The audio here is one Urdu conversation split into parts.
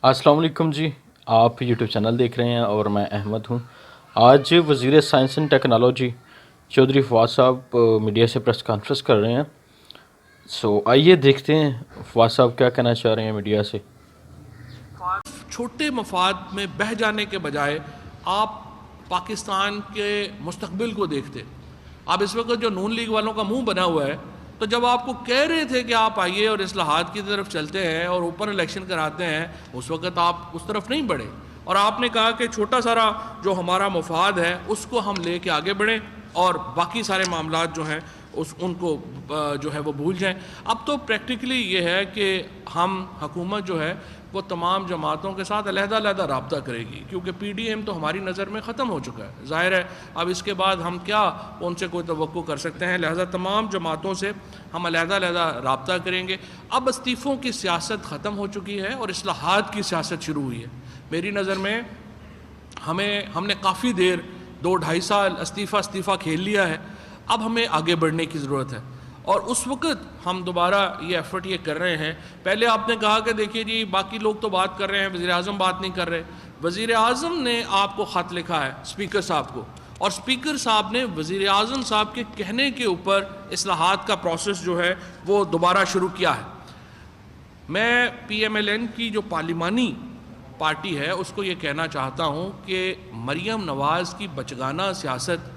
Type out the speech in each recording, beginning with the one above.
السلام علیکم جی، آپ یوٹیوب چینل دیکھ رہے ہیں اور میں احمد ہوں۔ آج وزیر science and technology Chaudhry Fawad صاحب میڈیا سے پریس کانفرنس کر رہے ہیں۔ آئیے دیکھتے ہیں فواد صاحب کیا کہنا چاہ رہے ہیں میڈیا سے۔ چھوٹے مفاد میں بہہ جانے کے بجائے آپ پاکستان کے مستقبل کو دیکھتے۔ اب اس وقت جو نون لیگ والوں کا منہ بنا ہوا ہے، تو جب آپ کو کہہ رہے تھے کہ آپ آئیے اور اصلاحات کی طرف چلتے ہیں اور اوپن الیکشن کراتے ہیں، اس وقت آپ اس طرف نہیں بڑھے، اور آپ نے کہا کہ چھوٹا سارا جو ہمارا مفاد ہے اس کو ہم لے کے آگے بڑھیں اور باقی سارے معاملات جو ہیں ان کو جو ہے وہ بھول جائیں۔ اب تو پریکٹیکلی یہ ہے کہ ہم حکومت جو ہے وہ تمام جماعتوں کے ساتھ علیحدہ رابطہ کرے گی، کیونکہ پی ڈی ایم تو ہماری نظر میں ختم ہو چکا ہے۔ ظاہر ہے اب اس کے بعد ہم کیا ان سے کوئی توقع کر سکتے ہیں، لہذا تمام جماعتوں سے ہم علیحدہ رابطہ کریں گے۔ اب استعفوں کی سیاست ختم ہو چکی ہے اور اصلاحات کی سیاست شروع ہوئی ہے۔ میری نظر میں ہم نے کافی دیر 2-2.5 سال استعفیٰ کھیل لیا ہے، اب ہمیں آگے بڑھنے کی ضرورت ہے، اور اس وقت ہم دوبارہ یہ ایفرٹ کر رہے ہیں۔ پہلے آپ نے کہا کہ دیکھیے جی باقی لوگ تو بات کر رہے ہیں، وزیر اعظم بات نہیں کر رہے۔ وزیر اعظم نے آپ کو خط لکھا ہے اسپیکر صاحب کو، اور اسپیکر صاحب نے وزیر اعظم صاحب کے کہنے کے اوپر اصلاحات کا پروسیس جو ہے وہ دوبارہ شروع کیا ہے۔ میں پی ایم ایل این کی جو پارلیمانی پارٹی ہے اس کو یہ کہنا چاہتا ہوں کہ مریم نواز کی بچگانہ سیاست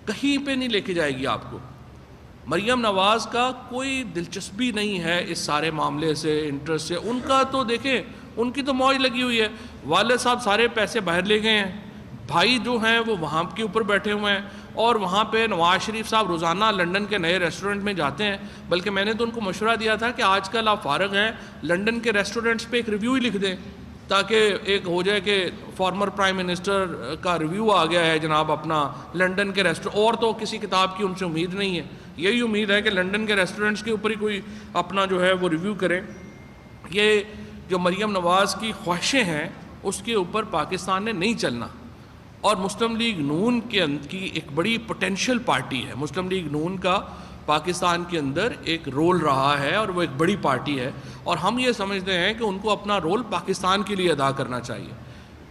کہیں پہ نہیں لے کے جائے گی آپ کو۔ مریم نواز کا کوئی دلچسپی نہیں ہے اس سارے معاملے سے، انٹرسٹ سے۔ ان کا تو دیکھیں، ان کی تو موج لگی ہوئی ہے، والد صاحب سارے پیسے باہر لے گئے ہیں، بھائی جو ہیں وہ وہاں کے اوپر بیٹھے ہوئے ہیں، اور وہاں پہ نواز شریف صاحب روزانہ لنڈن کے نئے ریسٹورنٹ میں جاتے ہیں۔ بلکہ میں نے تو ان کو مشورہ دیا تھا کہ آج کل آپ فارغ ہیں، لنڈن کے ریسٹورنٹس پہ ایک ریویو ہی لکھ دیں، تاکہ ایک ہو جائے کہ فارمر پرائم منسٹر کا ریویو آ گیا ہے جناب اپنا لنڈن کے ریسٹورنٹ۔ اور تو کسی کتاب کی ان سے امید نہیں ہے، یہی امید ہے کہ لنڈن کے ریسٹورنٹس کے اوپر ہی کوئی اپنا جو ہے وہ ریویو کرے۔ یہ جو مریم نواز کی خواہشیں ہیں اس کے اوپر پاکستان نے نہیں چلنا، اور مسلم لیگ نون کی ایک بڑی پوٹینشیل پارٹی ہے۔ مسلم لیگ نون کا پاکستان کے اندر ایک رول رہا ہے اور وہ ایک بڑی پارٹی ہے، اور ہم یہ سمجھتے ہیں کہ ان کو اپنا رول پاکستان کے لیے ادا کرنا چاہیے۔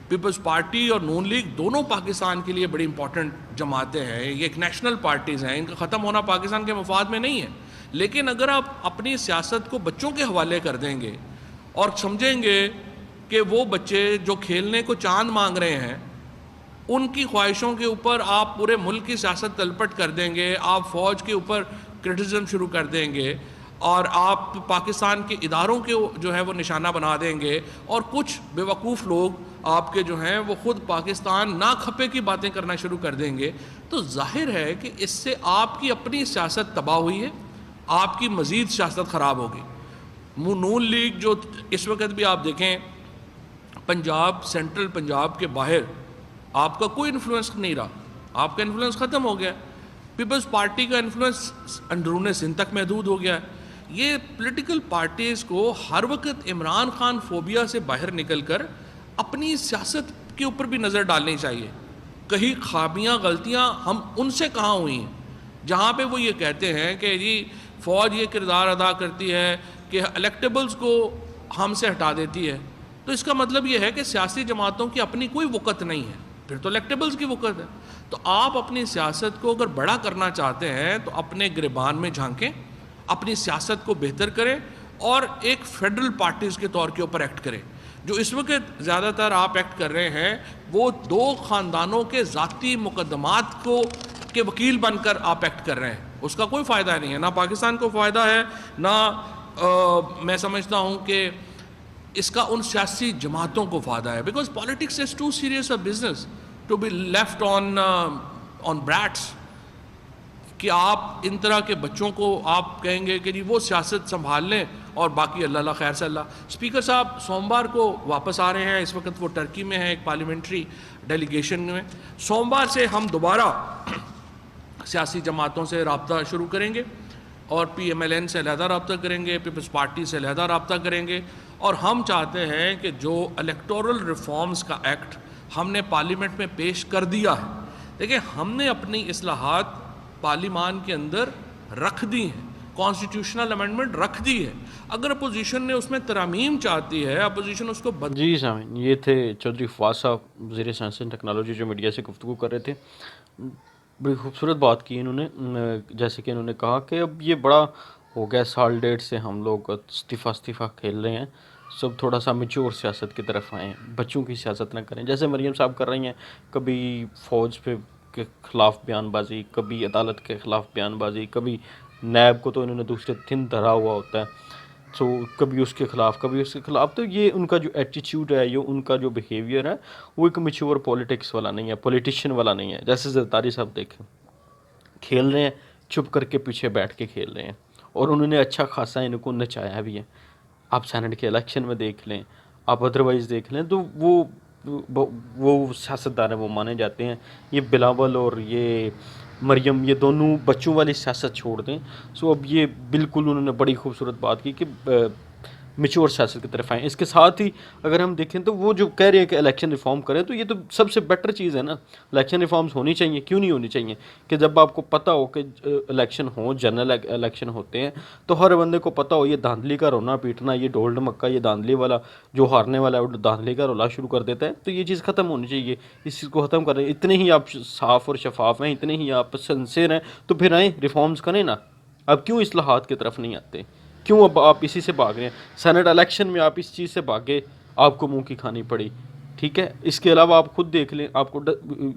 پیپلز پارٹی اور نون لیگ دونوں پاکستان کے لیے بڑی امپورٹنٹ جماعتیں ہیں، یہ ایک نیشنل پارٹیز ہیں، ان کا ختم ہونا پاکستان کے مفاد میں نہیں ہے۔ لیکن اگر آپ اپنی سیاست کو بچوں کے حوالے کر دیں گے اور سمجھیں گے کہ وہ بچے جو کھیلنے کو چاند مانگ رہے ہیں ان کی خواہشوں کے اوپر آپ پورے ملک کی سیاست تلپٹ کر دیں گے، آپ فوج کے اوپر کرٹیسزم شروع کر دیں گے، اور آپ پاکستان کے اداروں کے جو ہے وہ نشانہ بنا دیں گے، اور کچھ بیوقوف لوگ آپ کے جو ہیں وہ خود پاکستان نہ کھپے کی باتیں کرنا شروع کر دیں گے، تو ظاہر ہے کہ اس سے آپ کی اپنی سیاست تباہ ہوئی ہے، آپ کی مزید سیاست خراب ہوگی۔ نون لیگ جو اس وقت بھی آپ دیکھیں پنجاب، سینٹرل پنجاب کے باہر آپ کا کوئی انفلوئنس نہیں رہا، آپ کا انفلوئنس ختم ہو گیا۔ پیپلز پارٹی کا انفلوئنس اندرون سندھ تک محدود ہو گیا ہے۔ یہ پولیٹیکل پارٹیز کو ہر وقت عمران خان فوبیا سے باہر نکل کر اپنی سیاست کے اوپر بھی نظر ڈالنی چاہیے۔ کہیں خامیاں غلطیاں ہم ان سے کہاں ہوئی ہیں جہاں پہ وہ یہ کہتے ہیں کہ جی فوج یہ کردار ادا کرتی ہے کہ الیکٹیبلز کو ہم سے ہٹا دیتی ہے، تو اس کا مطلب یہ ہے کہ سیاسی جماعتوں کی اپنی کوئی وقت نہیں ہے، پھر تو الیکٹیبلز کی وقت ہے۔ تو آپ اپنی سیاست کو اگر بڑا کرنا چاہتے ہیں تو اپنے گریبان میں جھانکیں، اپنی سیاست کو بہتر کریں، اور ایک فیڈرل پارٹیز کے طور کے اوپر ایکٹ کریں۔ جو اس وقت زیادہ تر آپ ایکٹ کر رہے ہیں وہ دو خاندانوں کے ذاتی مقدمات کے وکیل بن کر آپ ایکٹ کر رہے ہیں، اس کا کوئی فائدہ نہیں ہے، نہ پاکستان کو فائدہ ہے، نہ میں سمجھتا ہوں کہ اس کا ان سیاسی جماعتوں کو فائدہ ہے۔ Because politics is too serious a business to be left on Brits, کہ آپ ان طرح کے بچوں کو آپ کہیں گے کہ جی وہ سیاست سنبھال لیں اور باقی اللہ اللہ خیر سے اللہ۔ اسپیکر صاحب سوموار کو واپس آ رہے ہیں، اس وقت وہ ٹرکی میں ہیں ایک پارلیمنٹری ڈیلیگیشن میں۔ سوموار سے ہم دوبارہ سیاسی جماعتوں سے رابطہ شروع کریں گے، اور پی ایم ایل این سے علیحدہ رابطہ کریں گے، پیپلز پارٹی سے علیحدہ رابطہ کریں گے، اور ہم چاہتے ہیں کہ جو الیکٹورل ریفارمز کا ایکٹ ہم نے پارلیمنٹ میں پیش کر دیا ہے، دیکھیں ہم نے اپنی اصلاحات پارلیمان کے اندر رکھ دی ہیں، کانسٹیٹیوشنل امینڈمنٹ رکھ دی ہے. اگر اپوزیشن نے اس میں ترامیم چاہتی ہے, اپوزیشن اس کو جی سامعین, یہ تھے چودھری فواد صاحب, وزیر سائنس اینڈ ٹیکنالوجی, جو میڈیا سے گفتگو کر رہے تھے. بڑی خوبصورت بات کی انہوں نے, جیسے کہ انہوں نے کہا کہ اب یہ بڑا ہو گیا, سال ڈیڑھ سے ہم لوگ استعفیٰ کھیل رہے ہیں, سب تھوڑا سا میچور سیاست کی طرف آئیں, بچوں کی سیاست نہ کریں جیسے مریم صاحب کر رہی ہیں, کبھی فوج کے خلاف بیان بازی, کبھی عدالت کے خلاف بیان بازی, کبھی نیب کو تو انہوں نے دوسرے دن دھرا ہوا ہوتا ہے, سو کبھی اس کے خلاف کبھی اس کے خلاف. تو یہ ان کا جو ایٹیچیوڈ ہے, یہ ان کا جو بیہیویئر ہے, وہ ایک میچور پولیٹکس والا نہیں ہے, پولیٹیشین والا نہیں ہے. جیسے زرداری صاحب دیکھیں, کھیل رہے ہیں, چھپ کر کے پیچھے بیٹھ کے کھیل رہے ہیں, اور انہوں نے اچھا خاصا ان کو نچایا بھی ہے. آپ سینٹ کے الیکشن میں دیکھ لیں, آپ ادروائز دیکھ لیں, تو وہ سیاستدان وہ مانے جاتے ہیں. یہ بلاول اور یہ مریم, یہ دونوں بچوں والی سیاست چھوڑ دیں. سو اب یہ بالکل انہوں نے بڑی خوبصورت بات کی کہ میچور سیاست کی طرف آئیں. اس کے ساتھ ہی اگر ہم دیکھیں تو وہ جو کہہ رہے ہیں کہ الیکشن ریفارم کریں, تو یہ تو سب سے بیٹر چیز ہے نا. الیکشن ریفارمز ہونی چاہیے, کیوں نہیں ہونی چاہیے, کہ جب آپ کو پتہ ہو کہ الیکشن ہوں, جنرل الیکشن ہوتے ہیں, تو ہر بندے کو پتہ ہو یہ دھاندلی کا رونا پیٹنا, یہ ڈولڈ مکہ, یہ دھاندلی والا جو ہارنے والا ہے وہ دھاندلی کا رولا شروع کر دیتا ہے. تو یہ چیز ختم ہونی چاہیے, اس چیز کو ختم کریں. اتنے ہی آپ صاف اور شفاف ہیں, اتنے ہی آپ سنسیئر ہیں, تو پھر آئیں ریفارمز کریں نا. اب کیوں اصلاحات کی طرف نہیں آتے, کیوں اب آپ اسی سے بھاگ رہے ہیں؟ سینٹ الیکشن میں آپ اس چیز سے بھاگے, آپ کو منہ کی کھانی پڑی, ٹھیک ہے. اس کے علاوہ آپ خود دیکھ لیں, آپ کو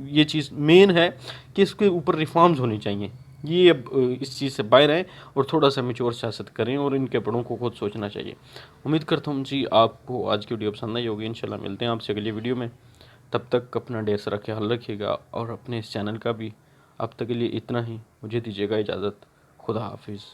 یہ چیز مین ہے کہ اس کے اوپر ریفارمز ہونی چاہیے. یہ اب اس چیز سے باہر آئیں اور تھوڑا سا میچور سیاست کریں, اور ان کے بڑوں کو خود سوچنا چاہیے. امید کرتا ہوں جی آپ کو آج کی ویڈیو پسند آئی ہوگی. انشاءاللہ ملتے ہیں آپ سے اگلی ویڈیو میں. تب تک اپنا ڈھیر سارا خیال رکھیے گا, اور اپنے اس چینل کا بھی. اب تک کے لیے اتنا ہی, مجھے دیجیے گا اجازت. خدا حافظ.